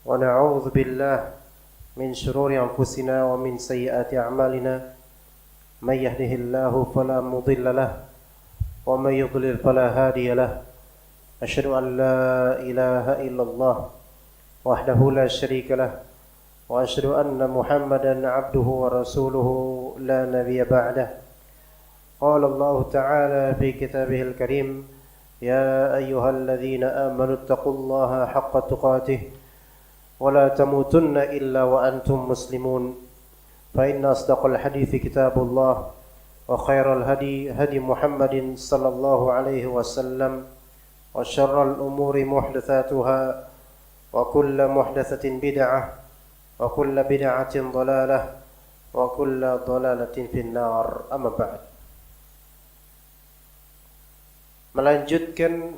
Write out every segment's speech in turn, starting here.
ونعوذ بالله من شرور أنفسنا ومن سيئات أعمالنا من يهده الله فلا مضل له ومن يضلل فلا هادي له أشهد أن لا إله إلا الله وحده لا شريك له وأشهد أن محمدا عبده ورسوله لا نبي بعده قال الله تعالى في كتابه الكريم يا أيها الذين آمنوا اتقوا الله حق تقاته ولا تموتن إلا وأنتم مسلمون فإن أصدق الحديث كتاب الله وخير الهدي هدي محمد صلى الله عليه وسلم وشر الأمور محدثاتها وكل محدثة بدعة وكل بدعة ضلالة وكل ضلالة في النار أما بعد. Melanjutkan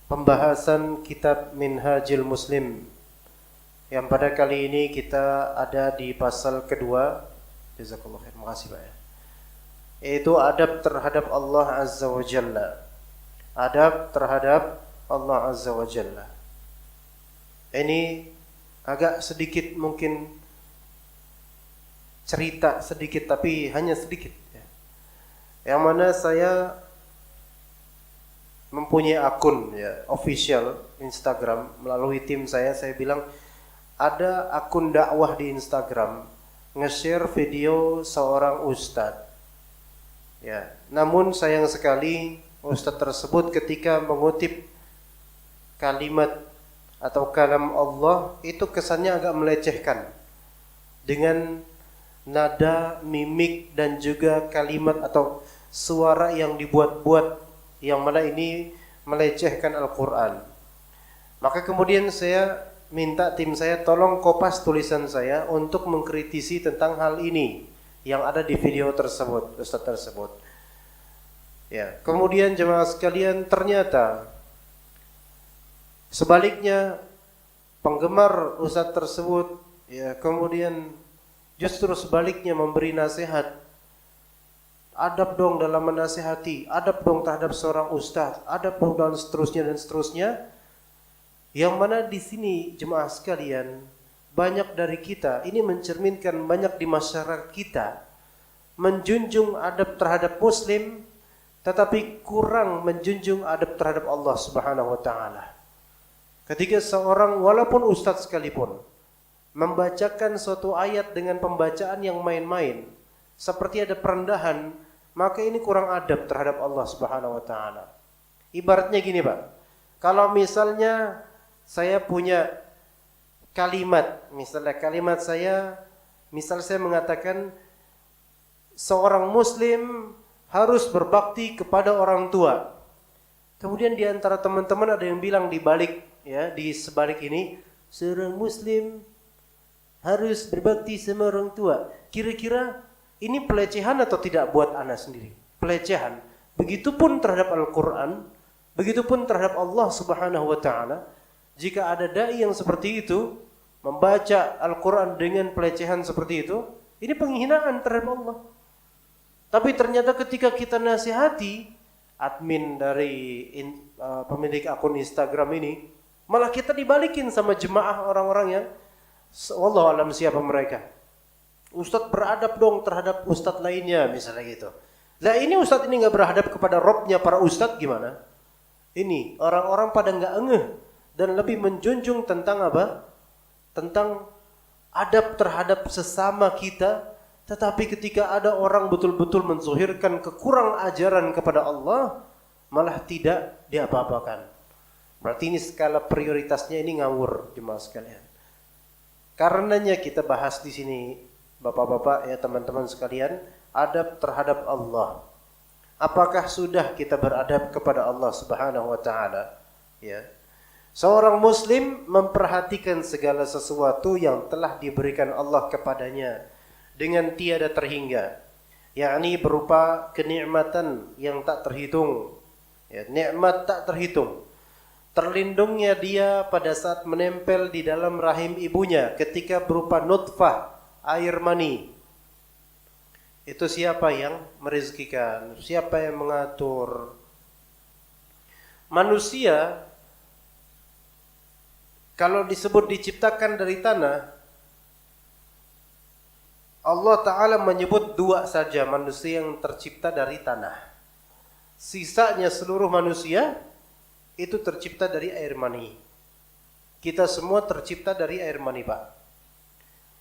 pembahasan kitab Minhajul Muslim yang pada kali ini kita ada di pasal kedua. Jazakallahu khair, makasih Pak ya. Yaitu adab terhadap Allah Azza wa Jalla. Adab terhadap Allah Azza wa Jalla. Ini agak sedikit mungkin cerita sedikit, tapi hanya sedikit ya. Yang mana saya mempunyai akun ya official Instagram melalui tim saya bilang ada akun dakwah di Instagram nge-share video seorang ustadz ya, namun sayang sekali ustadz tersebut ketika mengutip kalimat atau kalam Allah itu kesannya agak melecehkan dengan nada, mimik dan juga kalimat atau suara yang dibuat-buat yang mana ini melecehkan Al-Quran. Maka kemudian saya minta tim saya tolong kopas tulisan saya untuk mengkritisi tentang hal ini yang ada di video tersebut, ustaz tersebut. Ya, kemudian jemaah sekalian, ternyata sebaliknya penggemar ustaz tersebut ya kemudian justru sebaliknya memberi nasihat. Adab dong dalam menasihati, adab dong terhadap seorang ustaz, adab dong dan seterusnya. Yang mana di sini jemaah sekalian, banyak dari kita ini mencerminkan banyak di masyarakat kita menjunjung adab terhadap muslim tetapi kurang menjunjung adab terhadap Allah Subhanahu wa taala. Ketika seorang walaupun ustaz sekalipun membacakan suatu ayat dengan pembacaan yang main-main, seperti ada perendahan, maka ini kurang adab terhadap Allah Subhanahu wa taala. Ibaratnya gini, Pak. Kalau misalnya saya punya kalimat, misal saya mengatakan seorang muslim harus berbakti kepada orang tua. Kemudian di antara teman-teman ada yang bilang di sebalik ini, seorang muslim harus berbakti sama orang tua. Kira-kira ini pelecehan atau tidak buat ana sendiri? Pelecehan. Begitupun terhadap Al-Quran, begitupun terhadap Allah Subhanahu wa taala. Jika ada dai yang seperti itu membaca Al-Quran dengan pelecehan seperti itu, ini penghinaan terhadap Allah. Tapi ternyata ketika kita nasihati admin dari pemilik akun Instagram ini, malah kita dibalikin sama jemaah orang-orang yang wallahu alam siapa mereka. Ustadz beradab dong terhadap ustadz lainnya misalnya gitu. Lah ini ustadz ini nggak beradab kepada Robnya para ustadz gimana? Ini orang-orang pada nggak ngeh dan lebih menjunjung tentang apa? Tentang adab terhadap sesama kita. Tetapi ketika ada orang betul-betul menzuhirkan kekurang ajaran kepada Allah, malah tidak diapa-apakan. Berarti ini skala prioritasnya ini ngawur jemaah sekalian. Karenanya kita bahas di sini, Bapak-bapak ya teman-teman sekalian, adab terhadap Allah. Apakah sudah kita beradab kepada Allah Subhanahu wa taala? Ya. Seorang muslim memperhatikan segala sesuatu yang telah diberikan Allah kepadanya dengan tiada terhingga, yakni berupa kenikmatan yang tak terhitung. Ya, nikmat tak terhitung. Terlindungnya dia pada saat menempel di dalam rahim ibunya ketika berupa nutfah, air mani. Itu siapa yang merezekikan? Siapa yang mengatur? Manusia Kalau disebut diciptakan dari tanah, Allah Ta'ala menyebut dua saja manusia yang tercipta dari tanah. Sisanya seluruh manusia itu tercipta dari air mani. Kita semua tercipta dari air mani, Pak.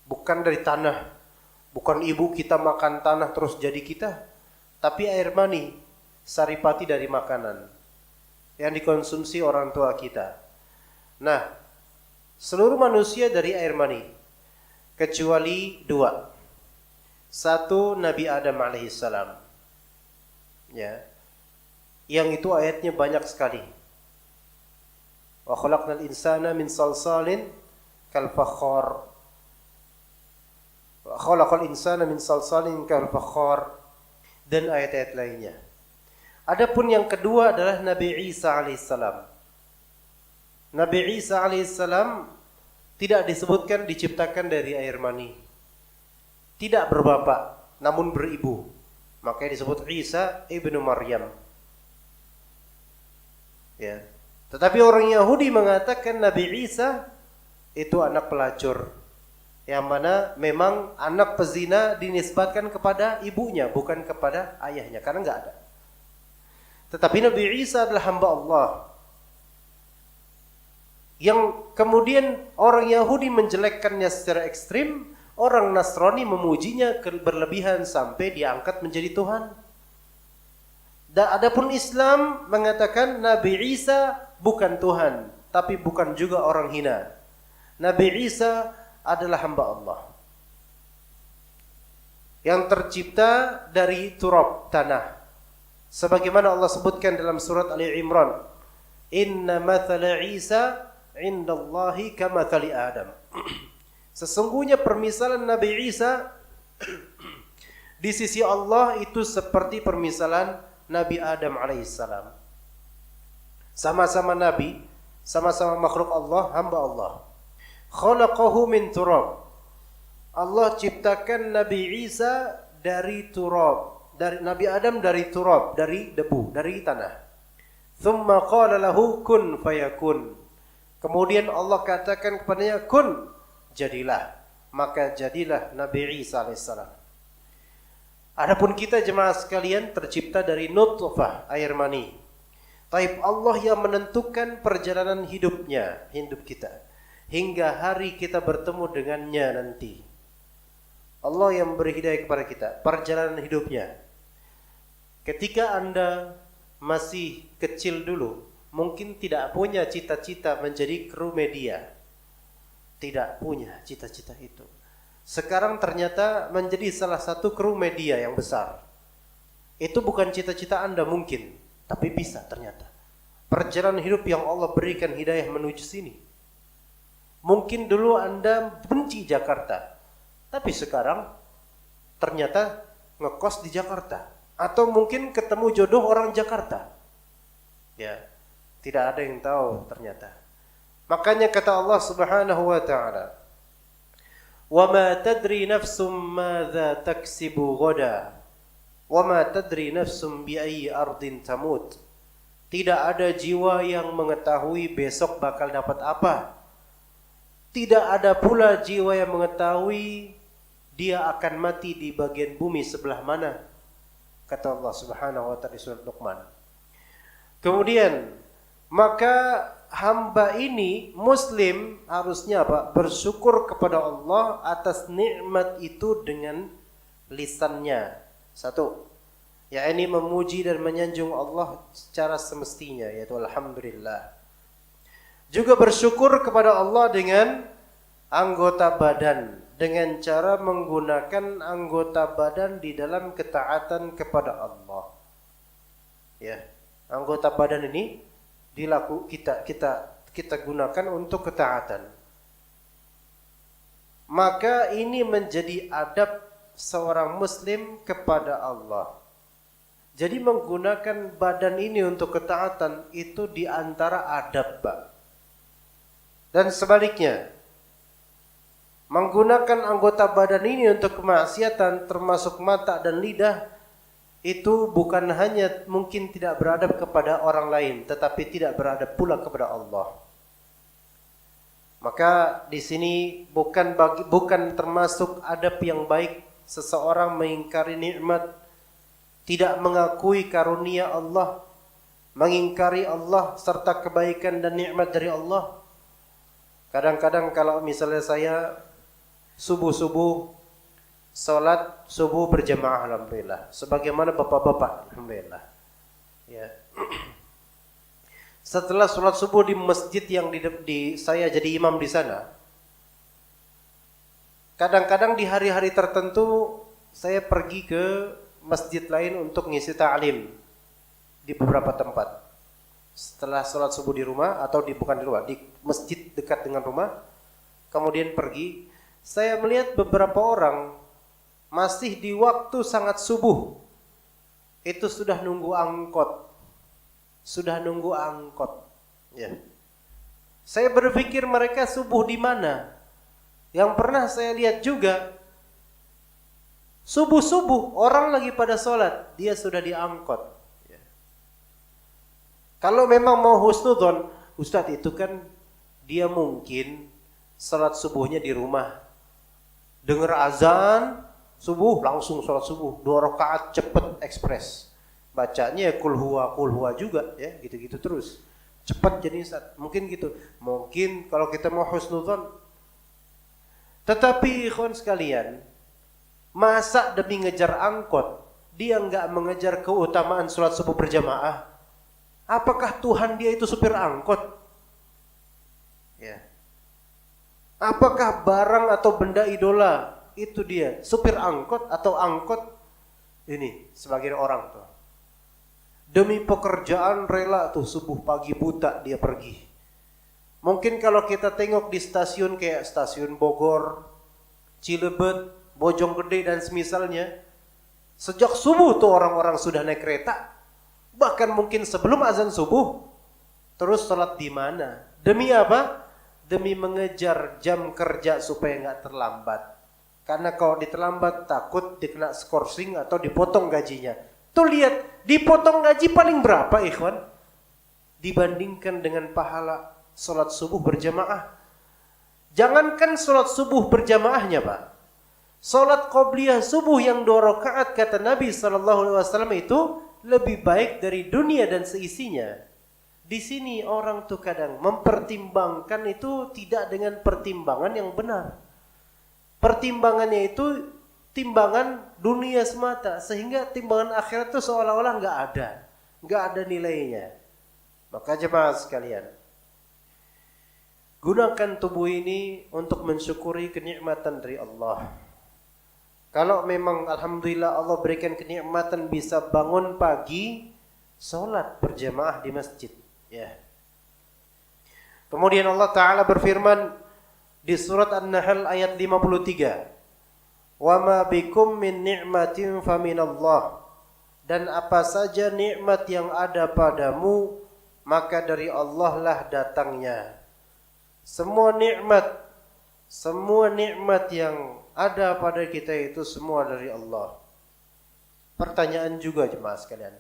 Bukan dari tanah. Bukan ibu kita makan tanah terus jadi kita. Tapi air mani, saripati dari makanan yang dikonsumsi orang tua kita. Nah, seluruh manusia dari air mani, kecuali dua. Satu, Nabi Adam alaihissalam. Ya. Yang itu ayatnya banyak sekali. Wa khalaqnal insana min salsalin kal fakhar. Wa khalaqal insana min salsalin kal fakhar. Dan ayat-ayat lainnya. Adapun yang kedua adalah Nabi Isa alaihissalam. Nabi Isa alaihissalam tidak disebutkan diciptakan dari air mani. Tidak berbapak, namun beribu. Makanya disebut Isa ibnu Maryam. Ya. Tetapi orang Yahudi mengatakan Nabi Isa itu anak pelacur. Yang mana memang anak pezina dinisbatkan kepada ibunya, bukan kepada ayahnya, karena enggak ada. Tetapi Nabi Isa adalah hamba Allah. Yang kemudian orang Yahudi menjelekkannya secara ekstrim, orang Nasrani memujinya berlebihan sampai diangkat menjadi Tuhan. Dan adapun Islam mengatakan Nabi Isa bukan Tuhan, tapi bukan juga orang hina. Nabi Isa adalah hamba Allah yang tercipta dari turab, tanah. Sebagaimana Allah sebutkan dalam surat Ali Imran, Inna mathala Isa indallahi kamathali Adam. Sesungguhnya permisalan Nabi Isa di sisi Allah itu seperti permisalan Nabi Adam alaihissalam. Sama-sama Nabi, sama-sama makhluk Allah, hamba Allah. Khalaqahu min turab. Allah ciptakan Nabi Isa dari turab, dari Nabi Adam dari turab, dari debu, dari tanah. Thumma qala lahu kun fayakun. Kemudian Allah katakan kepadanya kun, jadilah. Maka jadilah Nabi Isa alaihissalam. Adapun kita jemaah sekalian tercipta dari nutfah, air mani. Taib Allah yang menentukan perjalanan hidupnya, hidup kita. Hingga hari kita bertemu dengannya nanti. Allah yang beri hidayah kepada kita, perjalanan hidupnya. Ketika Anda masih kecil dulu, mungkin tidak punya cita-cita menjadi kru media. Tidak punya cita-cita itu. Sekarang ternyata menjadi salah satu kru media yang besar. Itu bukan cita-cita Anda mungkin, tapi bisa ternyata. Perjalanan hidup yang Allah berikan hidayah menuju sini. Mungkin dulu Anda benci Jakarta, tapi sekarang ternyata ngekos di Jakarta. Atau mungkin ketemu jodoh orang Jakarta. Ya, tidak ada yang tahu ternyata. Makanya kata Allah Subhanahu wa taala, "Wa ma tadri nafsum madza taksibu ghadan, wa ma tadri nafsum bi ayyi ardin tamut." Tidak ada jiwa yang mengetahui besok bakal dapat apa. Tidak ada pula jiwa yang mengetahui dia akan mati di bagian bumi sebelah mana. Kata Allah Subhanahu wa taala di surat Luqman. Kemudian, maka hamba ini muslim harusnya apa? Bersyukur kepada Allah atas nikmat itu dengan lisannya. Satu, yakni memuji dan menyanjung Allah secara semestinya, yaitu alhamdulillah. Juga bersyukur kepada Allah dengan anggota badan, dengan cara menggunakan anggota badan di dalam ketaatan kepada Allah. Ya, anggota badan ini kita gunakan untuk ketaatan. Maka ini menjadi adab seorang muslim kepada Allah. Jadi menggunakan badan ini untuk ketaatan itu di antara adab, Pak. Dan sebaliknya, menggunakan anggota badan ini untuk kemaksiatan termasuk mata dan lidah itu bukan hanya mungkin tidak beradab kepada orang lain, tetapi tidak beradab pula kepada Allah. Maka di sini bukan termasuk adab yang baik seseorang mengingkari nikmat, tidak mengakui karunia Allah, mengingkari Allah serta kebaikan dan nikmat dari Allah. Kadang-kadang kalau misalnya saya subuh-subuh salat subuh berjamaah, alhamdulillah, sebagaimana bapak-bapak, alhamdulillah. Ya. Setelah sholat subuh di masjid yang saya jadi imam di sana, kadang-kadang di hari-hari tertentu saya pergi ke masjid lain untuk ngisi ta'lim di beberapa tempat. Setelah sholat subuh di rumah atau bukan di rumah, di masjid dekat dengan rumah, kemudian pergi, saya melihat beberapa orang masih di waktu sangat subuh itu sudah nunggu angkot. Ya. Saya berpikir mereka subuh di mana? Yang pernah saya lihat juga, subuh-subuh orang lagi pada sholat, dia sudah diangkot. Ya. Kalau memang mau husnudzon, Ustadz itu kan dia mungkin sholat subuhnya di rumah, dengar azan subuh langsung sholat subuh 2 rakaat cepet ekspres. Bacanya kul huwa juga ya, gitu-gitu terus. Cepat jadi Ustaz. Mungkin gitu. Mungkin kalau kita mau husnudzon. Tetapi ikhwan sekalian, masa demi ngejar angkot dia enggak mengejar keutamaan sholat subuh berjamaah? Apakah Tuhan dia itu supir angkot? Ya. Apakah barang atau benda idola itu dia supir angkot atau angkot ini sebagian orang tuh? Demi pekerjaan rela tuh subuh pagi buta dia pergi. Mungkin kalau kita tengok di stasiun kayak stasiun Bogor, Cilebet, Bojonggede dan semisalnya, sejak subuh tuh orang-orang sudah naik kereta. Bahkan mungkin sebelum azan subuh. Terus sholat di mana? Demi apa? Demi mengejar jam kerja supaya nggak terlambat. Karena kalau diterlambat takut dikena skorsing atau dipotong gajinya. Tuh lihat, dipotong gaji paling berapa ikhwan? Dibandingkan dengan pahala sholat subuh berjamaah. Jangankan sholat subuh berjamaahnya Pak. Sholat qobliyah subuh yang 2 rakaat kata Nabi SAW itu lebih baik dari dunia dan seisinya. Di sini orang tuh kadang mempertimbangkan itu tidak dengan pertimbangan yang benar. Pertimbangannya itu timbangan dunia semata, sehingga timbangan akhirat itu seolah-olah nggak ada nilainya. Maka jemaah sekalian, gunakan tubuh ini untuk mensyukuri kenikmatan dari Allah. Kalau memang alhamdulillah Allah berikan kenikmatan bisa bangun pagi, sholat berjamaah di masjid. Ya. Kemudian Allah Ta'ala berfirman di surat An-Nahl ayat 53. Wa ma bikum min ni'matin faminallah. Dan apa saja nikmat yang ada padamu maka dari Allah lah datangnya. Semua nikmat yang ada pada kita itu semua dari Allah. Pertanyaan juga jemaah sekalian,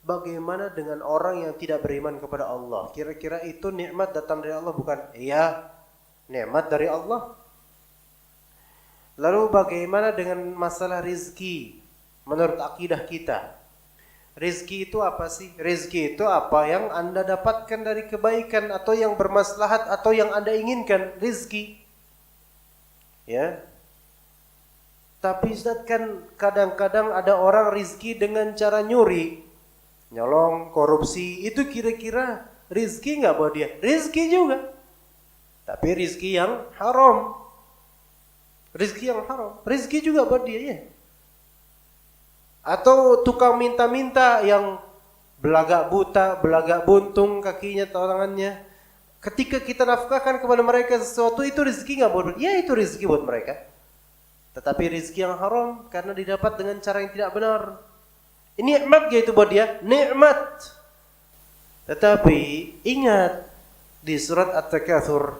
bagaimana dengan orang yang tidak beriman kepada Allah? Kira-kira itu nikmat datang dari Allah bukan? Iya, nikmat dari Allah. Lalu bagaimana dengan masalah rizki? Menurut akidah kita, rizki itu apa sih? Rizki itu apa yang Anda dapatkan dari kebaikan atau yang bermaslahat atau yang Anda inginkan, rizki. Ya. Tapi Ustaz, kan kadang-kadang ada orang rizki dengan cara nyuri, nyolong, korupsi. Itu kira-kira rizki nggak buat dia? Rizki juga, tapi rizki yang haram. Rizki yang haram, rizki juga buat dia ya. Atau tukang minta-minta yang belagak buta, belagak buntung kakinya atau tangannya. Ketika kita nafkahkan kepada mereka sesuatu, itu rizki nggak buat? Ya, itu rizki buat mereka. Tetapi rizki yang haram karena didapat dengan cara yang tidak benar. Ini nikmat gitu buat dia, nikmat. Tetapi ingat di surat At-Takatsur,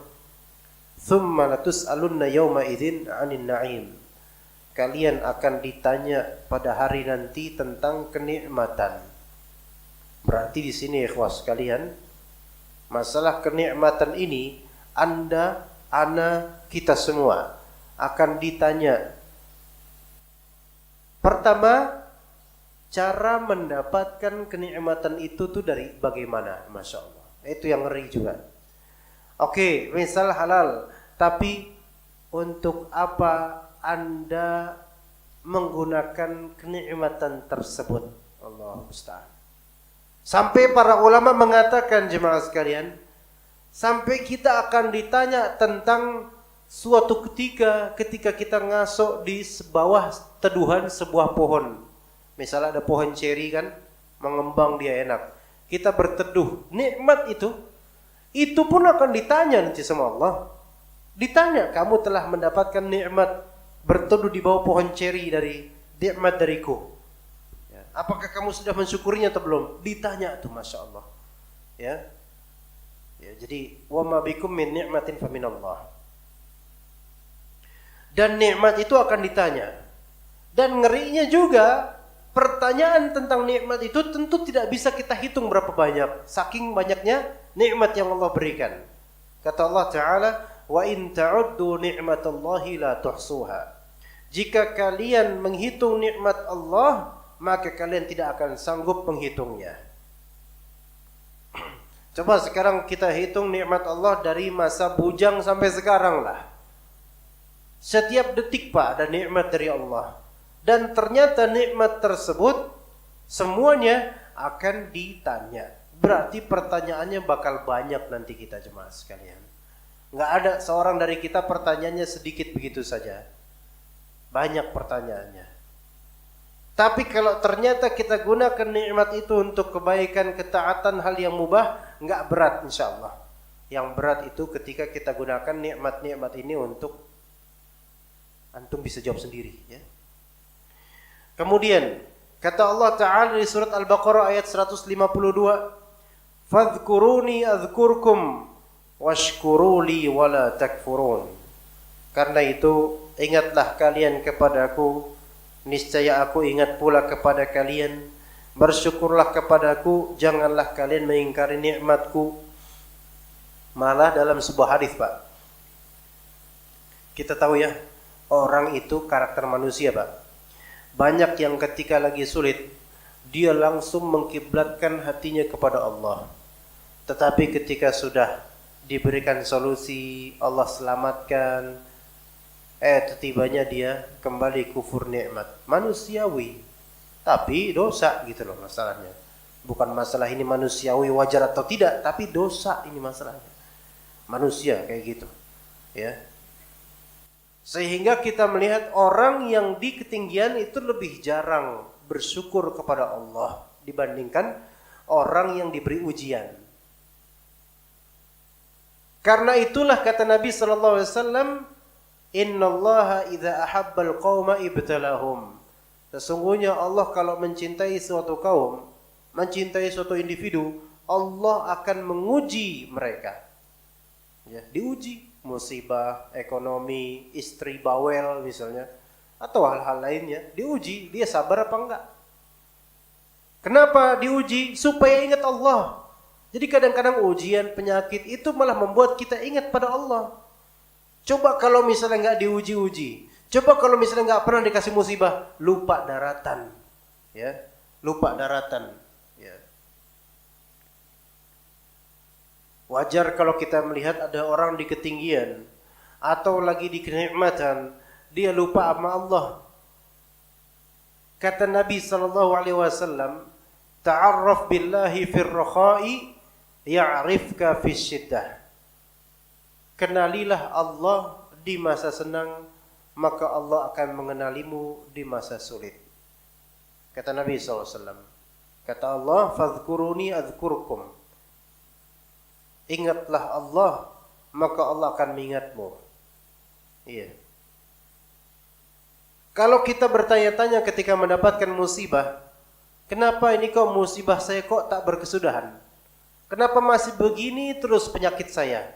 "Tsumma latus'alunna yawma idzin 'anil na'im." Kalian akan ditanya pada hari nanti tentang kenikmatan. Berarti di sini ikhwas sekalian, masalah kenikmatan ini Anda, ana, kita semua akan ditanya. Pertama, cara mendapatkan kenikmatan itu tuh dari bagaimana? Masya Allah. Itu yang ngeri juga. Oke, misal halal, tapi untuk apa Anda menggunakan kenikmatan tersebut? Allah musta'an. Sampai para ulama mengatakan, jemaah sekalian, sampai kita akan ditanya tentang suatu ketika kita ngasok di bawah teduhan sebuah pohon. Misalnya ada pohon ceri kan, mengembang dia enak. Kita berteduh, nikmat itu pun akan ditanya nanti sama Allah. Ditanya, kamu telah mendapatkan nikmat berteduh di bawah pohon ceri dari nikmat dariku. Apakah kamu sudah mensyukurinya atau belum? Ditanya tuh, masya Allah. Ya, jadi wa ma bikum min ni'matin faminallah. Dan nikmat itu akan ditanya. Dan ngerinya juga, pertanyaan tentang nikmat itu tentu tidak bisa kita hitung berapa banyak. Saking banyaknya nikmat yang Allah berikan. Kata Allah Ta'ala, wa in ta'uddu ni'matallahi la tuhsuha. Jika kalian menghitung nikmat Allah, maka kalian tidak akan sanggup menghitungnya. Coba sekarang kita hitung nikmat Allah dari masa bujang sampai sekarang lah. Setiap detik Pak ada nikmat dari Allah. Dan ternyata nikmat tersebut semuanya akan ditanya. Berarti pertanyaannya bakal banyak nanti kita jemaah sekalian. Nggak ada seorang dari kita pertanyaannya sedikit begitu saja. Banyak pertanyaannya. Tapi kalau ternyata kita gunakan nikmat itu untuk kebaikan, ketaatan, hal yang mubah, nggak berat insya Allah. Yang berat itu ketika kita gunakan nikmat-nikmat ini untuk antum bisa jawab sendiri. Ya. Kemudian kata Allah Ta'ala di surat Al-Baqarah ayat 152, "Fadhkuruni adzkurkum washkuruli wala takfurun." Karena itu ingatlah kalian kepadaku, niscaya aku ingat pula kepada kalian. Bersyukurlah kepadaku, janganlah kalian mengingkari nikmatku. Malah dalam sebuah hadis Pak, kita tahu ya, orang itu karakter manusia Pak. Banyak yang ketika lagi sulit, dia langsung mengkiblatkan hatinya kepada Allah. Tetapi ketika sudah diberikan solusi, Allah selamatkan, tibanya dia kembali kufur nikmat. Manusiawi, tapi dosa gitu loh masalahnya. Bukan masalah ini manusiawi wajar atau tidak, tapi dosa ini masalahnya. Manusia kayak gitu. Ya. Sehingga kita melihat orang yang di ketinggian itu lebih jarang bersyukur kepada Allah dibandingkan orang yang diberi ujian. Karena itulah kata Nabi sallallahu alaihi wasallam, innallaha idza ahabbal qauma ibtalahum. Sesungguhnya Allah kalau mencintai suatu kaum, mencintai suatu individu, Allah akan menguji mereka. Ya, diuji, musibah, ekonomi, istri bawel misalnya, atau hal-hal lainnya, diuji, dia sabar apa enggak. Kenapa diuji? Supaya ingat Allah. Jadi kadang-kadang ujian, penyakit itu malah membuat kita ingat pada Allah. Coba kalau misalnya nggak diuji-uji, coba kalau misalnya nggak pernah dikasih musibah, lupa daratan, ya, lupa daratan. Ya. Wajar kalau kita melihat ada orang di ketinggian atau lagi di kenikmatan, dia lupa sama Allah. Kata Nabi sallallahu alaihi wasallam, ta'arraf billahi fir rakha'i ya'rifka fis syiddah. Kenalilah Allah di masa senang, maka Allah akan mengenalimu di masa sulit. Kata Nabi SAW. Kata Allah, fadhkuruni adzkurkum. Ingatlah Allah, maka Allah akan mengingatmu. Iya. Kalau kita bertanya-tanya ketika mendapatkan musibah, kenapa ini kok musibah saya kok tak berkesudahan? Kenapa masih begini terus penyakit saya?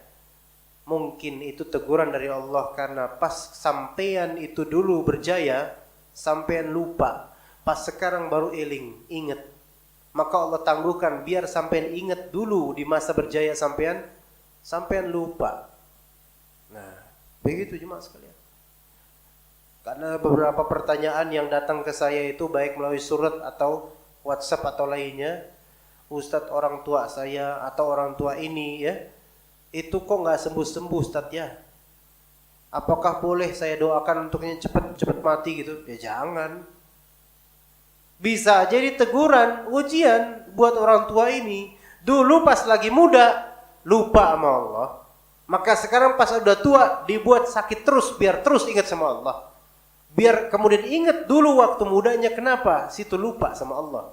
Mungkin itu teguran dari Allah karena pas sampean itu dulu berjaya, sampean lupa. Pas sekarang baru ingat. Maka Allah tangguhkan biar sampean ingat dulu di masa berjaya sampean lupa. Nah, begitu jemaah sekalian. Karena beberapa pertanyaan yang datang ke saya itu baik melalui surat atau WhatsApp atau lainnya, Ustadz, orang tua saya atau orang tua ini ya, itu kok nggak sembuh-sembuh Ustadz ya? Apakah boleh saya doakan untuknya cepat mati gitu? Ya jangan. Bisa jadi teguran, ujian buat orang tua ini. Dulu pas lagi muda lupa sama Allah, maka sekarang pas udah tua dibuat sakit terus biar terus ingat sama Allah. Biar kemudian ingat dulu waktu mudanya kenapa situ lupa sama Allah.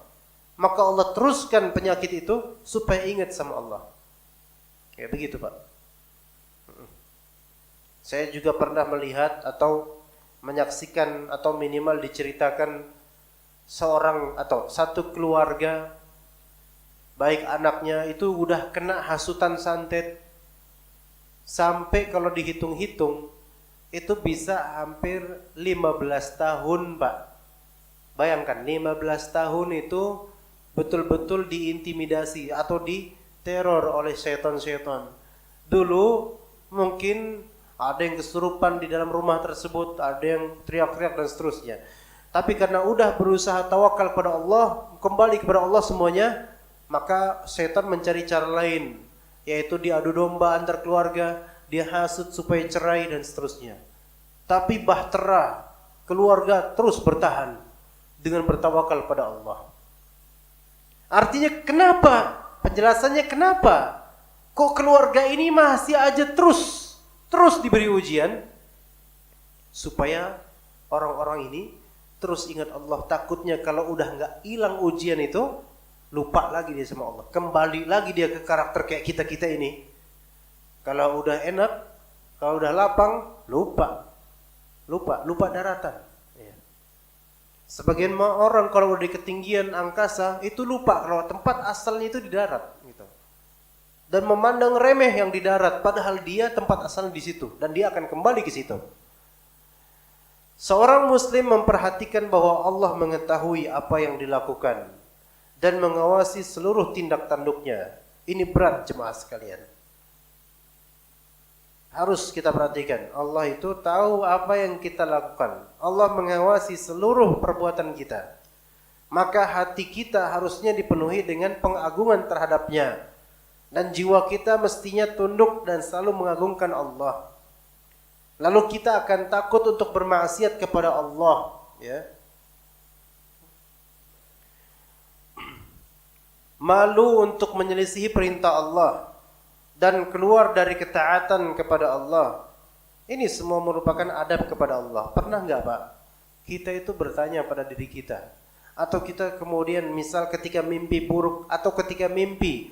Maka Allah teruskan penyakit itu supaya ingat sama Allah. Kayak begitu Pak. Saya juga pernah melihat atau menyaksikan atau minimal diceritakan seorang atau satu keluarga, baik anaknya itu udah kena hasutan santet, sampai kalau dihitung-hitung itu bisa hampir 15 tahun Pak. Bayangkan 15 tahun itu betul-betul diintimidasi atau diteror oleh setan-setan. Dulu mungkin ada yang kesurupan di dalam rumah tersebut, ada yang teriak-teriak dan seterusnya. Tapi karena udah berusaha tawakal kepada Allah, kembali kepada Allah semuanya, maka setan mencari cara lain, yaitu diadu domba antar keluarga, dia hasut supaya cerai dan seterusnya. Tapi bahtera keluarga terus bertahan dengan bertawakal pada Allah. Artinya kenapa? Penjelasannya kenapa? Kok keluarga ini masih aja terus diberi ujian? Supaya orang-orang ini terus ingat Allah. Takutnya kalau udah nggak hilang ujian itu, lupa lagi dia sama Allah. Kembali lagi dia ke karakter kayak kita ini. Kalau udah enak, kalau udah lapang, lupa daratan. Ya. Sebagian orang kalau udah di ketinggian angkasa itu lupa kalau tempat asalnya itu di darat, gitu. Dan memandang remeh yang di darat, padahal dia tempat asalnya di situ dan dia akan kembali ke situ. Seorang muslim memperhatikan bahwa Allah mengetahui apa yang dilakukan dan mengawasi seluruh tindak tanduknya. Ini berat jemaah sekalian. Harus kita perhatikan. Allah itu tahu apa yang kita lakukan. Allah mengawasi seluruh perbuatan kita. Maka hati kita harusnya dipenuhi dengan pengagungan terhadapnya. Dan jiwa kita mestinya tunduk dan selalu mengagungkan Allah. Lalu kita akan takut untuk bermaksiat kepada Allah, ya. Malu untuk menyelisihi perintah Allah dan keluar dari ketaatan kepada Allah. Ini semua merupakan adab kepada Allah. Pernah enggak, Pak? Kita itu bertanya pada diri kita, atau kita kemudian misal ketika mimpi buruk atau ketika mimpi,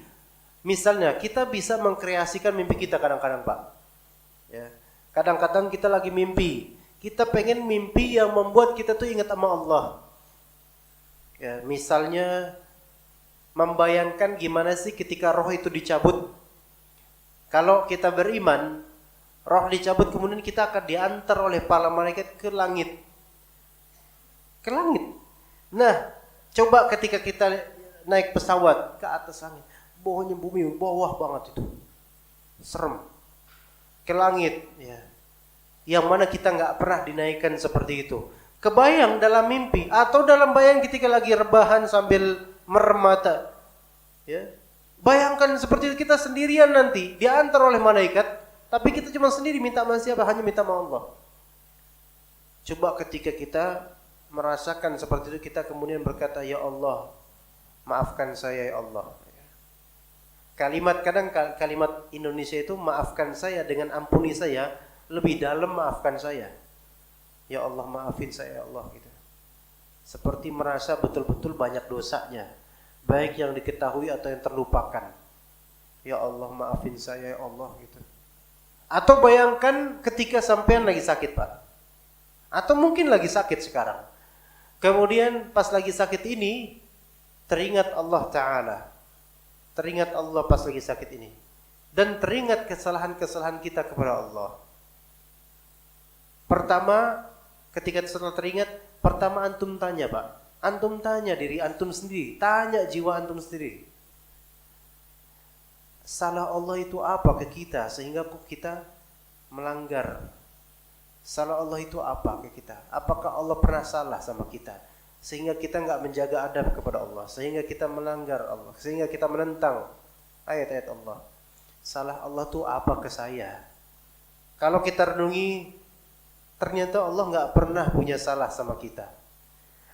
misalnya kita bisa mengkreasikan mimpi kita kadang-kadang, Pak. Ya. Kadang-kadang kita lagi mimpi, kita pengen mimpi yang membuat kita tuh ingat sama Allah. Ya, misalnya membayangkan gimana sih ketika roh itu dicabut. Kalau kita beriman, roh dicabut kemudian kita akan diantar oleh para malaikat ke langit. Ke langit. Nah, coba ketika kita naik pesawat ke atas langit, bawahnya bumi, bawah banget itu. Serem. Ke langit, ya. Yang mana kita nggak pernah dinaikkan seperti itu. Kebayang dalam mimpi atau dalam bayang ketika lagi rebahan sambil merem mata, ya. Bayangkan seperti itu, kita sendirian nanti diantar oleh malaikat, tapi kita cuma sendiri, minta sama siapa? Hanya minta sama Allah. Coba ketika kita merasakan seperti itu, kita kemudian berkata, ya Allah, maafkan saya ya Allah. Kalimat Indonesia itu maafkan saya dengan ampuni saya lebih dalam maafkan saya. Ya Allah maafin saya ya Allah gitu. Seperti merasa betul-betul banyak dosanya, baik yang diketahui atau yang terlupakan. Ya Allah maafin saya ya Allah gitu. Atau bayangkan ketika sampean lagi sakit, Pak. Atau mungkin lagi sakit sekarang. Kemudian pas lagi sakit ini teringat Allah Ta'ala. Teringat Allah pas lagi sakit ini. Dan teringat kesalahan-kesalahan kita kepada Allah. Pertama, ketika setelah teringat, pertama antum tanya, Pak. Antum tanya diri antum sendiri. Tanya jiwa antum sendiri. Salah Allah itu apa ke kita sehingga kita melanggar. Salah Allah itu apa ke kita? Apakah Allah pernah salah sama kita? Sehingga kita nggak menjaga adab kepada Allah, sehingga kita melanggar Allah, sehingga kita menentang ayat-ayat Allah. Salah Allah itu apa ke saya? Kalau kita renungi, ternyata Allah nggak pernah punya salah sama kita.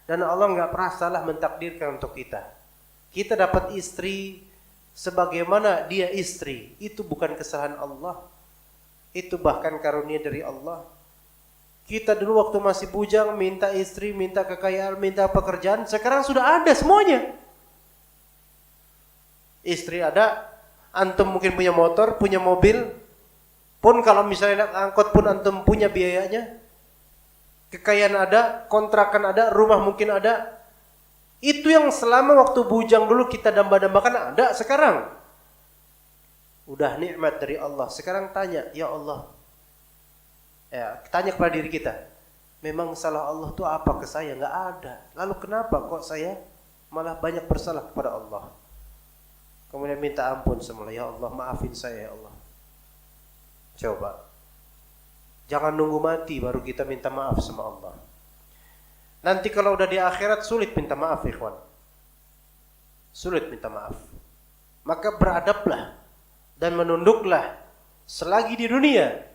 Dan Allah nggak pernah salah mentakdirkan untuk kita. Kita dapat istri sebagaimana dia istri, itu bukan kesalahan Allah. Itu bahkan karunia dari Allah. Kita dulu waktu masih bujang minta istri, minta kekayaan, minta pekerjaan, sekarang sudah ada semuanya. Istri ada, antum mungkin punya motor, punya mobil, pun kalau misalnya naik angkot pun antum punya biayanya. Kekayaan ada, kontrakan ada, rumah mungkin ada. Itu yang selama waktu bujang dulu kita damba-dambakan ada sekarang. Udah nikmat dari Allah. Sekarang tanya, ya Allah. Ya, tanya kepada diri kita. Memang salah Allah itu apa ke saya? Enggak ada. Lalu kenapa kok saya malah banyak bersalah kepada Allah? Kemudian minta ampun semula. Ya Allah, maafin saya ya Allah. Coba. Jangan nunggu mati baru kita minta maaf sama Allah. Nanti kalau udah di akhirat sulit minta maaf, ikhwan. Sulit minta maaf. Maka beradablah dan menunduklah selagi di dunia.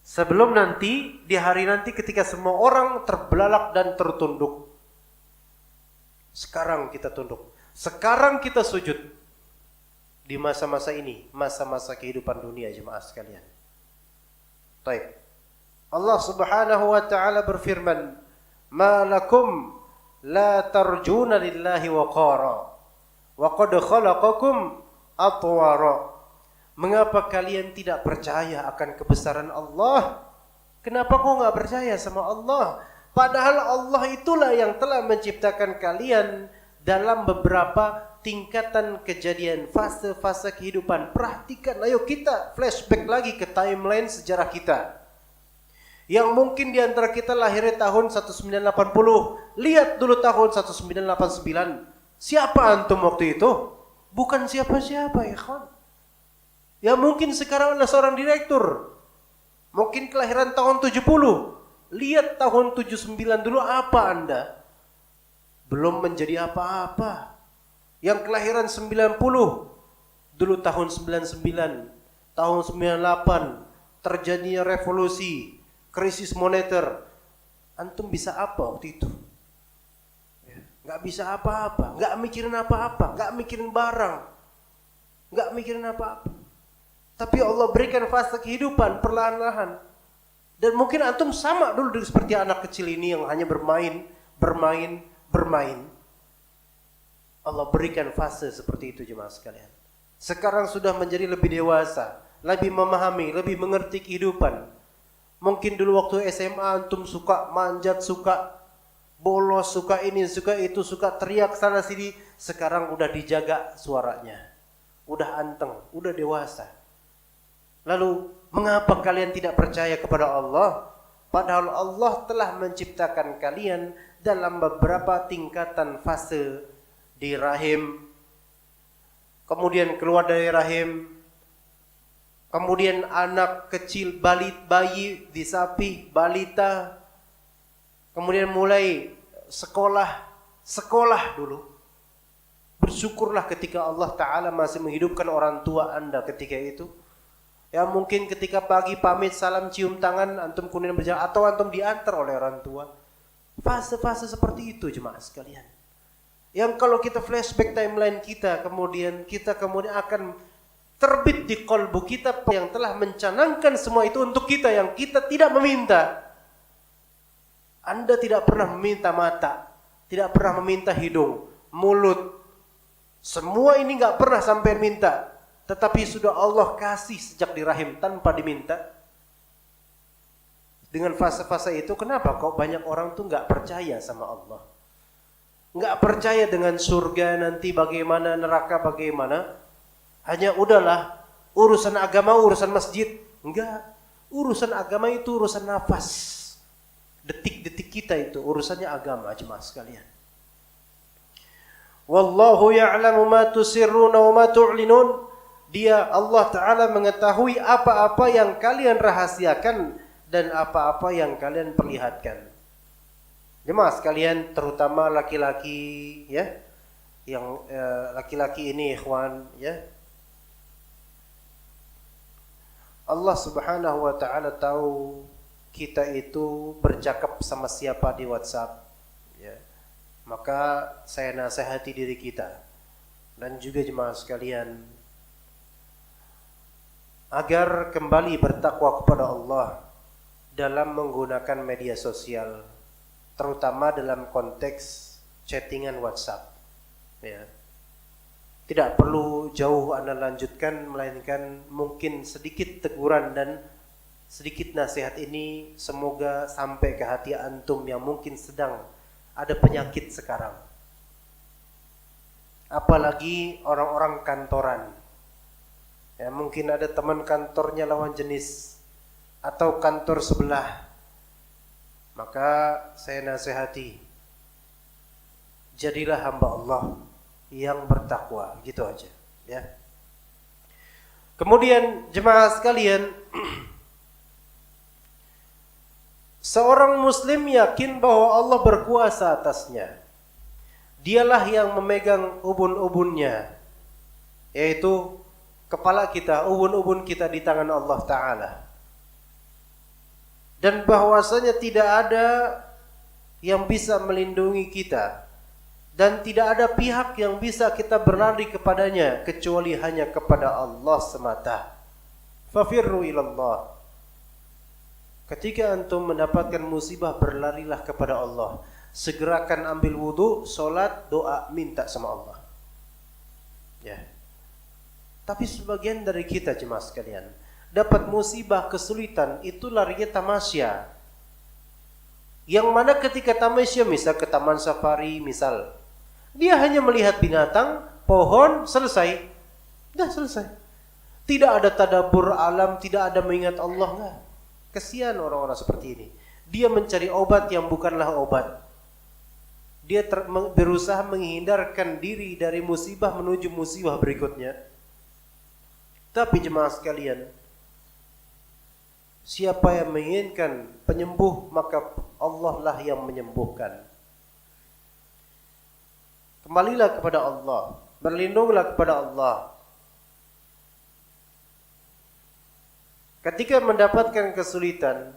Sebelum nanti, di hari nanti ketika semua orang terbelalak dan tertunduk. Sekarang kita tunduk. Sekarang kita sujud. Di masa-masa ini, masa-masa kehidupan dunia jemaah sekalian. Baik. Allah Subhanahu wa taala berfirman, "Ma lakum la tarjuna lillahi waqara wa qad khalaqakum atwara." Mengapa kalian tidak percaya akan kebesaran Allah? Kenapa kau nggak percaya sama Allah? Padahal Allah itulah yang telah menciptakan kalian dalam beberapa tingkatan kejadian, fase-fase kehidupan. Perhatikan, ayo kita flashback lagi ke timeline sejarah kita. Yang mungkin di antara kita lahirnya tahun 1980. Lihat dulu tahun 1989. Siapa antum waktu itu? Bukan siapa-siapa, ya kan? Ya mungkin sekarang adalah seorang direktur. Mungkin kelahiran tahun 70. Lihat tahun 79 dulu apa Anda? Belum menjadi apa-apa. Yang kelahiran 90. Dulu tahun 99. Tahun 98. Terjadinya revolusi. Krisis moneter. Antum bisa apa waktu itu? Gak bisa apa-apa. Gak mikirin apa-apa. Gak mikirin barang. Gak mikirin apa-apa. Tapi Allah berikan fase kehidupan perlahan-lahan. Dan mungkin antum sama dulu seperti anak kecil ini yang hanya bermain. Allah berikan fase seperti itu jemaah sekalian. Sekarang sudah menjadi lebih dewasa, lebih memahami, lebih mengerti kehidupan. Mungkin dulu waktu SMA antum suka manjat, suka bolos, suka ini, suka itu, suka teriak sana sini. Sekarang udah dijaga suaranya. Udah anteng, udah dewasa. Lalu, mengapa kalian tidak percaya kepada Allah? Padahal Allah telah menciptakan kalian dalam beberapa tingkatan fase di rahim. Kemudian keluar dari rahim. Kemudian anak kecil, bayi, disapih, balita. Kemudian mulai sekolah dulu. Bersyukurlah ketika Allah Ta'ala masih menghidupkan orang tua Anda ketika itu. Ya mungkin ketika pagi pamit salam cium tangan antum kemudian berjalan atau antum diantar oleh orang tua. Fase-fase seperti itu jemaah sekalian. Yang kalau kita flashback timeline kita kemudian akan terbit di kalbu kita yang telah mencanangkan semua itu untuk kita yang kita tidak meminta. Anda tidak pernah meminta mata, tidak pernah meminta hidung, mulut. Semua ini enggak pernah sampai minta. Tetapi sudah Allah kasih sejak di rahim tanpa diminta. Dengan fase-fase itu kenapa kok banyak orang tuh nggak percaya sama Allah? Nggak percaya dengan surga nanti bagaimana, neraka bagaimana. Hanya udahlah, urusan agama, urusan masjid. Enggak, urusan agama itu urusan nafas. Detik-detik kita itu urusannya agama jemaah sekalian. Wallahu ya'lamu ma tusirruna wa ma tu'linun. Allah Ta'ala mengetahui apa-apa yang kalian rahasiakan dan apa-apa yang kalian perlihatkan. Jemaah sekalian, terutama laki-laki ya, yang laki-laki ini ikhwan ya. Allah Subhanahu wa taala tahu kita itu bercakap sama siapa di WhatsApp ya. Maka saya nasihati diri kita dan juga jemaah sekalian agar kembali bertakwa kepada Allah dalam menggunakan media sosial, terutama dalam konteks chattingan WhatsApp ya. Tidak perlu jauh Anda lanjutkan, melainkan mungkin sedikit teguran dan sedikit nasihat ini semoga sampai ke hati antum yang mungkin sedang ada penyakit sekarang. Apalagi orang-orang kantoran ya, mungkin ada teman kantornya lawan jenis atau kantor sebelah. Maka saya nasihati, jadilah hamba Allah yang bertakwa, gitu aja ya. Kemudian jemaah sekalian, seorang muslim yakin bahwa Allah berkuasa atasnya. Dialah yang memegang ubun-ubunnya, yaitu kepala kita, ubun-ubun kita di tangan Allah Ta'ala. Dan bahwasanya tidak ada yang bisa melindungi kita dan tidak ada pihak yang bisa kita berlari kepadanya kecuali hanya kepada Allah semata. Fafirru ilallah. Ketika antum mendapatkan musibah, berlarilah kepada Allah. Segerakan ambil wudu, sholat, doa, minta sama Allah ya. Tapi sebagian dari kita jemaah sekalian dapat musibah, kesulitan, itu larinya tamasya. Yang mana ketika tamasya, misal ke taman safari, misal dia hanya melihat binatang, pohon, selesai. Dah selesai. Tidak ada tadabbur alam, tidak ada mengingat Allah, enggak. Kesian orang-orang seperti ini. Dia mencari obat yang bukanlah obat. Dia berusaha menghindarkan diri dari musibah menuju musibah berikutnya. Tapi jemaah sekalian, siapa yang menginginkan penyembuh, maka Allah lah yang menyembuhkan. Kembalilah kepada Allah, berlindunglah kepada Allah. Ketika mendapatkan kesulitan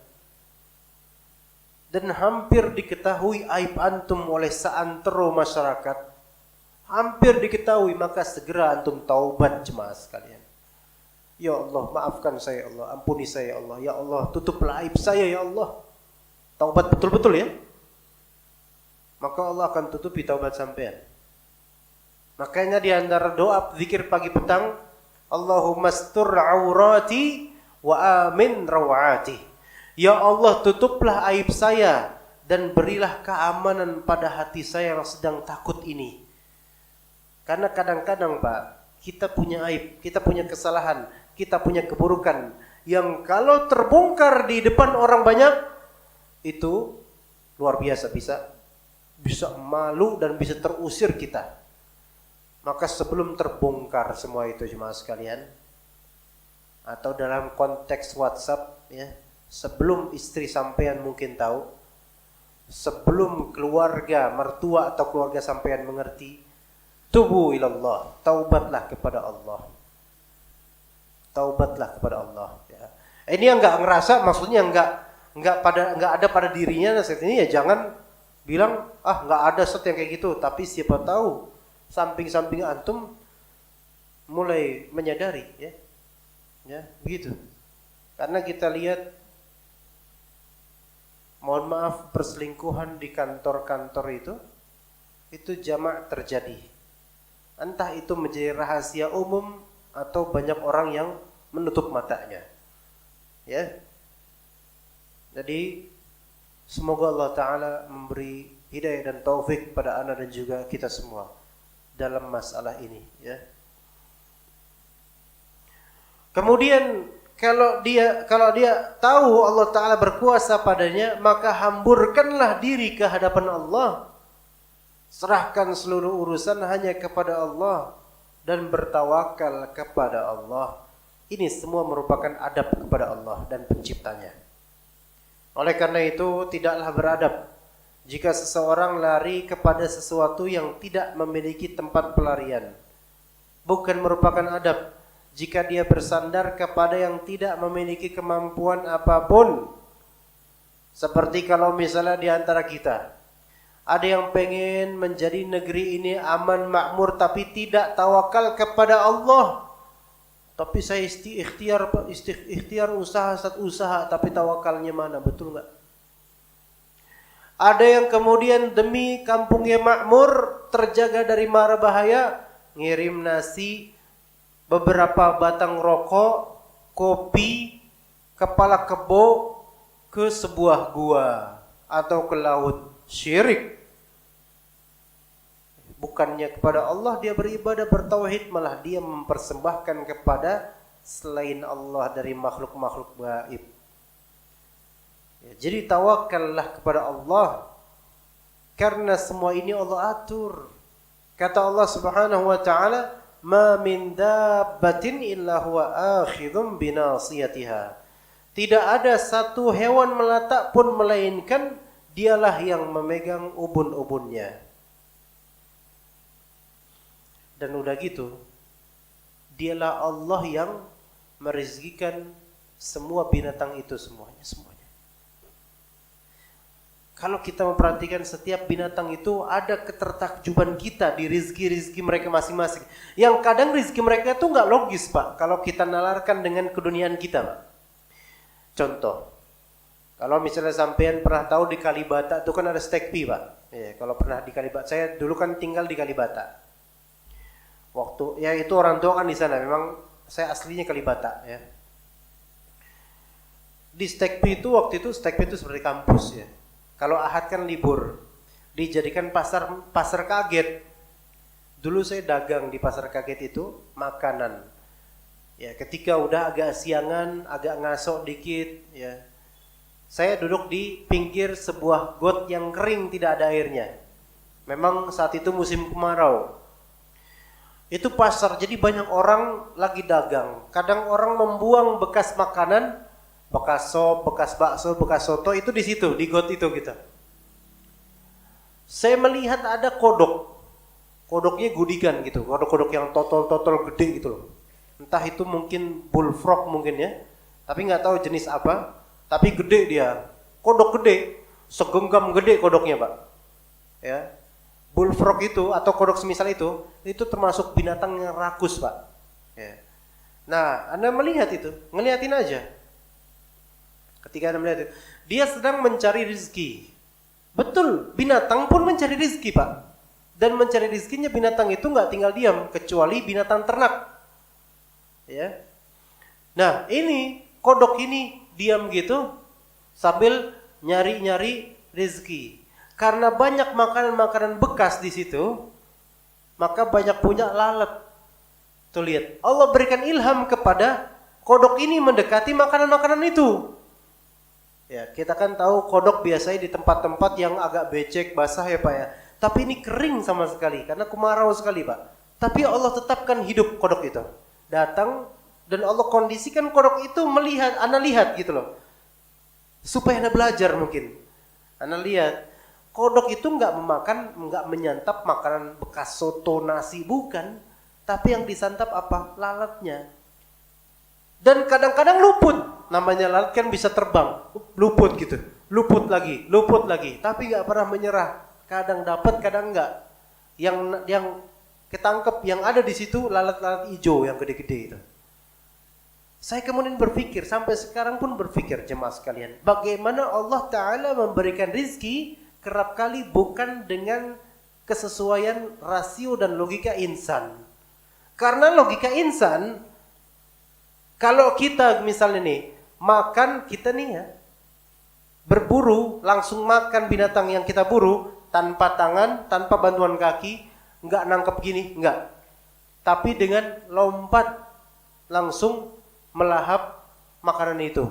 dan hampir diketahui aib antum oleh seantero masyarakat, hampir diketahui, maka segera antum taubat jemaah sekalian. Ya Allah, maafkan saya, Allah, ampuni saya, Allah. Ya Allah, tutuplah aib saya, ya Allah. Taubat betul-betul ya. Maka Allah akan tutupi taubat sampean. Makanya di antara doa zikir pagi petang, Allahumma astur aurati wa amin rawati. Ya Allah, tutuplah aib saya dan berilah keamanan pada hati saya yang sedang takut ini. Karena kadang-kadang Pak, kita punya aib, kita punya kesalahan, kita punya keburukan yang kalau terbongkar di depan orang banyak itu luar biasa, bisa malu dan bisa terusir kita. Maka sebelum terbongkar semua itu jemaah sekalian, atau dalam konteks WhatsApp ya, sebelum istri sampean mungkin tahu, sebelum keluarga, mertua atau keluarga sampean mengerti, tubu ilallah, taubatlah kepada Allah. Taubatlah kepada Allah ya. Ini yang enggak ngerasa, maksudnya enggak ada pada dirinya saat ini, ya jangan bilang enggak ada set yang kayak gitu, tapi siapa tahu samping-samping antum mulai menyadari ya. Ya, begitu. Karena kita lihat, mohon maaf, perselingkuhan di kantor-kantor itu jamak terjadi. Entah itu menjadi rahasia umum atau banyak orang yang menutup matanya. Ya. Jadi semoga Allah Ta'ala memberi hidayah dan taufik pada ana dan juga kita semua dalam masalah ini ya. Kemudian kalau dia tahu Allah Ta'ala berkuasa padanya, maka hamburkanlah diri ke hadapan Allah. Serahkan seluruh urusan hanya kepada Allah. dan bertawakal kepada Allah. Ini semua merupakan adab kepada Allah dan penciptanya. Oleh karena itu tidaklah beradab jika seseorang lari kepada sesuatu yang tidak memiliki tempat pelarian. Bukan merupakan adab jika dia bersandar kepada yang tidak memiliki kemampuan apapun. Seperti kalau misalnya di antara kita ada yang pengen menjadi negeri ini aman makmur tapi tidak tawakal kepada Allah. Tapi saya ikhtiar usaha tapi tawakalnya mana, betul enggak? Ada yang kemudian demi kampungnya makmur, terjaga dari mara bahaya, ngirim nasi, beberapa batang rokok, kopi, kepala kebo ke sebuah gua atau ke laut. Syirik. Bukannya kepada Allah dia beribadah bertauhid, malah dia mempersembahkan kepada selain Allah dari makhluk-makhluk gaib. Ya, jadi tawakallah kepada Allah karena semua ini Allah atur. Kata Allah Subhanahu wa taala, "Ma min dabbatin illa huwa akhidhum binasiyatiha." Tidak ada satu hewan melata pun melainkan dialah yang memegang ubun-ubunnya. Dan udah gitu, dialah Allah yang merizkikan semua binatang itu semuanya. Kalau kita memperhatikan setiap binatang itu ada ketertakjuban kita di rizki mereka masing-masing. Yang kadang rizki mereka itu nggak logis, Pak, kalau kita nalarkan dengan keduniaan kita, Pak. Contoh, kalau misalnya sampean pernah tahu di Kalibata itu kan ada stekpi, Pak. Ya, kalau pernah di Kalibata, saya dulu kan tinggal di Kalibata. Waktu ya itu orang tua kan di sana, memang saya aslinya Kalibata ya. Di Stekpi itu waktu itu Stekpi itu seperti kampus ya. Kalau Ahad kan libur, dijadikan pasar kaget. Dulu saya dagang di pasar kaget itu makanan. Ya, ketika udah agak siangan, agak ngasok dikit ya. Saya duduk di pinggir sebuah got yang kering tidak ada airnya. Memang saat itu musim kemarau. Itu pasar, jadi banyak orang lagi dagang. Kadang orang membuang bekas makanan, bekas sop, bekas bakso, bekas soto itu di situ, di got itu gitu. Saya melihat ada kodok. Kodoknya gudikan gitu, kodok-kodok yang totol-totol gede gitu loh. Entah itu mungkin bullfrog mungkin ya, tapi nggak tahu jenis apa. Tapi gede dia, kodok gede, segenggam gede kodoknya, Pak. Ya. Bullfrog itu atau kodok semisal itu termasuk binatang yang rakus, Pak. Ya. Nah, Anda melihat itu, ngeliatin aja. Ketika Anda melihat itu, dia sedang mencari rezeki. Betul, binatang pun mencari rezeki, Pak. Dan mencari rezekinya binatang itu nggak tinggal diam, kecuali binatang ternak. Ya. Nah, ini kodok ini diam gitu sambil nyari-nyari rezeki. Karena banyak makanan-makanan bekas di situ, maka banyak punya lalat. Tuh lihat, Allah berikan ilham kepada kodok ini mendekati makanan-makanan itu. Ya, kita kan tahu kodok biasanya di tempat-tempat yang agak becek, basah ya, Pak ya. Tapi ini kering sama sekali karena kemarau sekali, Pak. Tapi Allah tetapkan hidup kodok itu. Datang dan Allah kondisikan kodok itu melihat, Anda lihat gitu loh. Supaya Anda belajar mungkin. Anda lihat kodok itu nggak menyantap makanan bekas soto, nasi, bukan. Tapi yang disantap apa? Lalatnya. Dan kadang-kadang luput. Namanya lalat kan bisa terbang. Luput gitu. Luput lagi. Tapi nggak pernah menyerah. Kadang dapat, kadang nggak. Yang ketangkep, yang ada di situ lalat-lalat hijau yang gede-gede itu. Saya kemudian berpikir, sampai sekarang pun berpikir jemaah sekalian. Bagaimana Allah Ta'ala memberikan rizki kerap kali bukan dengan kesesuaian rasio dan logika insan. Karena logika insan, kalau kita misalnya nih, makan kita nih ya, berburu, langsung makan binatang yang kita buru, tanpa tangan, tanpa bantuan kaki, nggak nangkep gini, nggak. Tapi dengan lompat, langsung melahap makanan itu.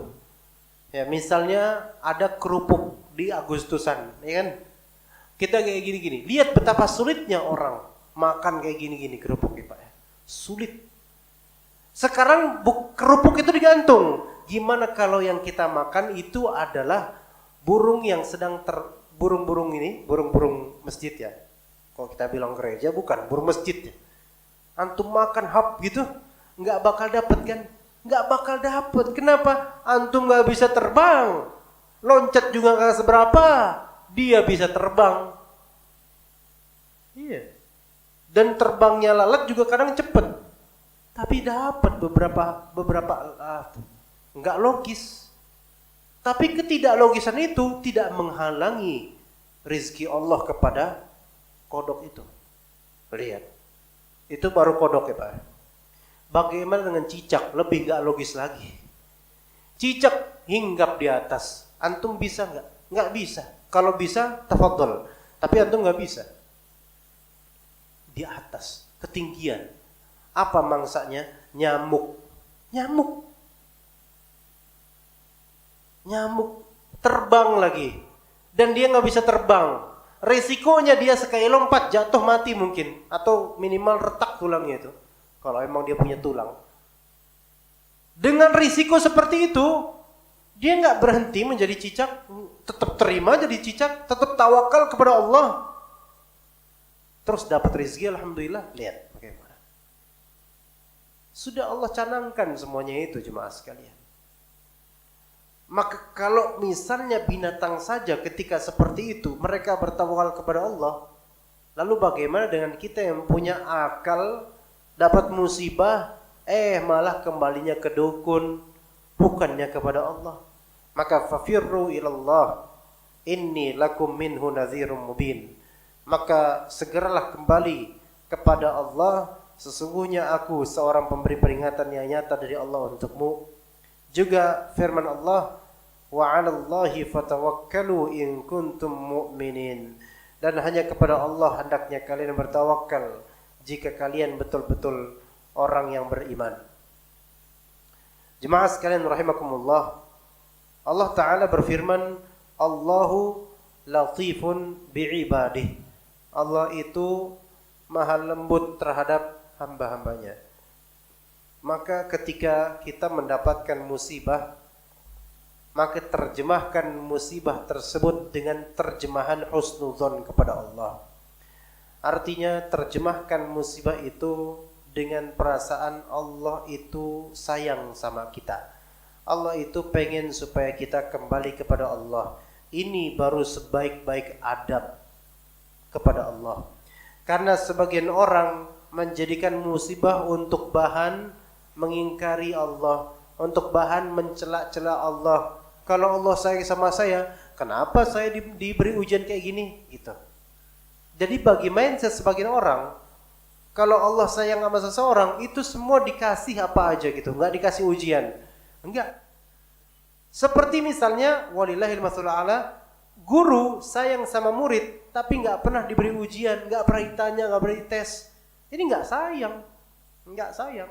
Ya, misalnya ada kerupuk di Agustusan, ya kan? Kita kayak gini-gini. Lihat betapa sulitnya orang makan kayak gini-gini kerupuk ya, Pak. Sulit. Sekarang kerupuk itu digantung. Gimana kalau yang kita makan itu adalah burung yang sedang burung-burung ini, burung-burung masjid ya. Kalau kita bilang gereja bukan, burung masjid ya. Antum makan hap gitu, nggak bakal dapet kan? Nggak bakal dapet. Kenapa? Antum nggak bisa terbang. Loncat juga nggak seberapa. Dia bisa terbang. Iya. Dan terbangnya lalat juga kadang cepet. Tapi dapat beberapa nggak logis. Tapi ketidaklogisan itu tidak menghalangi rizki Allah kepada kodok itu. Lihat, itu baru kodok ya Pak. Bagaimana dengan cicak? Lebih nggak logis lagi. Cicak hinggap di atas. Antum bisa nggak? Nggak bisa. Kalau bisa, tafadhol. Tapi antum nggak bisa. Di atas, ketinggian. Apa mangsanya? Nyamuk. Terbang lagi. Dan dia nggak bisa terbang. Resikonya dia sekali lompat jatuh mati mungkin. Atau minimal retak tulangnya itu. Kalau emang dia punya tulang. Dengan risiko seperti itu, dia nggak berhenti menjadi cicak. Tetap terima jadi cicak. Tetap tawakal kepada Allah. Terus dapat rezeki, alhamdulillah. Lihat bagaimana. Sudah Allah canangkan semuanya itu jemaah sekalian. Maka kalau misalnya binatang saja ketika seperti itu mereka bertawakal kepada Allah, lalu bagaimana dengan kita yang punya akal, dapat musibah, malah kembalinya ke dukun, bukannya kepada Allah. Maka fafirru ilallah, inni lakum minhu nadhirum mubin. Maka segeralah kembali kepada Allah. Sesungguhnya aku seorang pemberi peringatan yang nyata dari Allah untukmu. Juga firman Allah, wa 'alallahi fatawakkalu in kuntum mu'minin. Dan hanya kepada Allah hendaknya kalian bertawakal jika kalian betul-betul orang yang beriman. Jemaah sekalian rahimakumullah, Allah Ta'ala berfirman, Allahu latifun bi'ibadih. Allah itu maha lembut terhadap hamba-hambanya. Maka ketika kita mendapatkan musibah, maka terjemahkan musibah tersebut dengan terjemahan husnudzon kepada Allah. Artinya terjemahkan musibah itu dengan perasaan Allah itu sayang sama kita. Allah itu pengen supaya kita kembali kepada Allah. Ini baru sebaik-baik adab kepada Allah. Karena sebagian orang menjadikan musibah untuk bahan mengingkari Allah, untuk bahan mencela-cela Allah. Kalau Allah sayang sama saya, kenapa saya diberi ujian kayak gini? Gitu. Jadi bagi mindset sebagian orang, kalau Allah sayang sama seseorang, itu semua dikasih apa aja gitu, nggak dikasih ujian. Enggak. Seperti misalnya, walillahil mathalul a'la, guru sayang sama murid, tapi nggak pernah diberi ujian, nggak pernah ditanya, nggak pernah dites. Ini nggak sayang.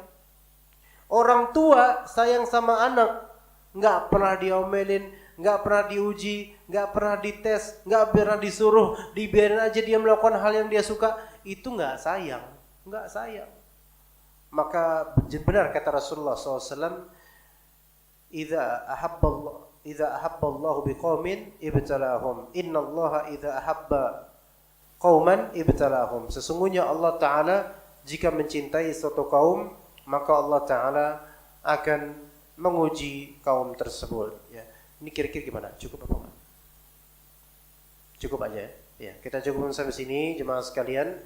Orang tua sayang sama anak, nggak pernah diomelin, nggak pernah diuji, nggak pernah dites, nggak pernah disuruh, dibiarin aja dia melakukan hal yang dia suka, itu nggak sayang. Maka benar kata Rasulullah SAW, idza ahabballahu biqaumin ibtalahum, innallaha idza ahabba qauman ibtalahum. Sesungguhnya Allah Ta'ala jika mencintai suatu kaum, maka Allah Ta'ala akan menguji kaum tersebut. Ya. Ini kira-kira gimana? Cukup apa enggak? Cukup aja ya. Kita cukup sampai sini jemaah sekalian.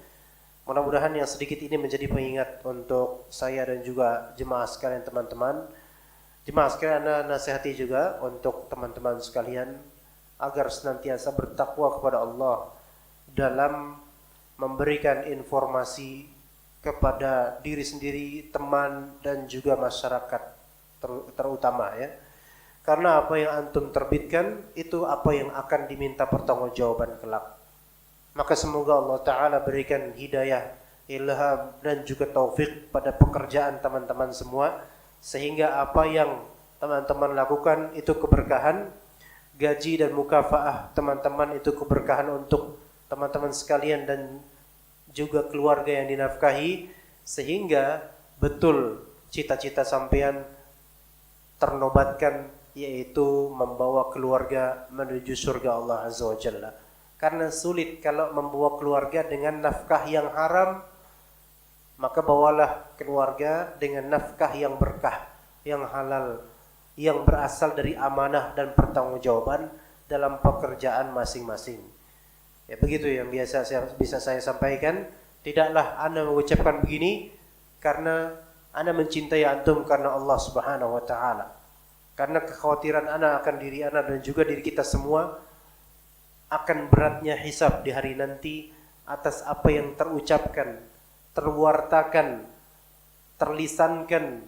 Mudah-mudahan yang sedikit ini menjadi pengingat untuk saya dan juga jemaah sekalian teman-teman. Jemaah sekalian, nasihati juga untuk teman-teman sekalian agar senantiasa bertakwa kepada Allah dalam memberikan informasi kepada diri sendiri, teman dan juga masyarakat terutama ya. Karena apa yang antum terbitkan itu apa yang akan diminta pertanggungjawaban kelak. Maka semoga Allah Ta'ala berikan hidayah, ilham dan juga taufik pada pekerjaan teman-teman semua, sehingga apa yang teman-teman lakukan itu keberkahan, gaji dan mukafaah teman-teman itu keberkahan untuk teman-teman sekalian dan juga keluarga yang dinafkahi, sehingga betul cita-cita sampean ternobatkan, yaitu membawa keluarga menuju surga Allah Azza wa Jalla. Karena sulit kalau membawa keluarga dengan nafkah yang haram, maka bawalah keluarga dengan nafkah yang berkah, yang halal, yang berasal dari amanah dan pertanggungjawaban dalam pekerjaan masing-masing. Ya begitu yang bisa saya sampaikan. Tidaklah Anda mengucapkan begini karena Anda mencintai antum karena Allah Subhanahu wa taala. Karena kekhawatiran Anda akan diri Anda dan juga diri kita semua akan beratnya hisab di hari nanti atas apa yang terucapkan, terwartakan, terlisankan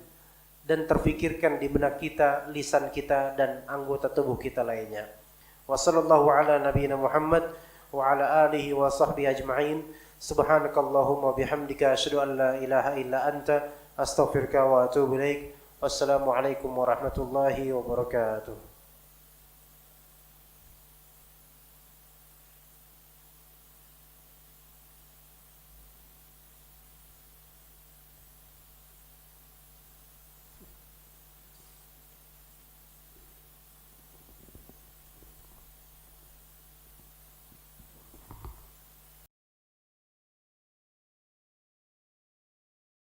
dan terfikirkan di benak kita, lisan kita dan anggota tubuh kita lainnya. Wa sallallahu ala nabiyyina Muhammad wa ala alihi wa sahbihi ajma'in. Subhanakallahumma bihamdika asyhadu an la ilaha illa anta astaghfiruka wa atubu ilaik. Wassalamu alaikum warahmatullahi wabarakatuh.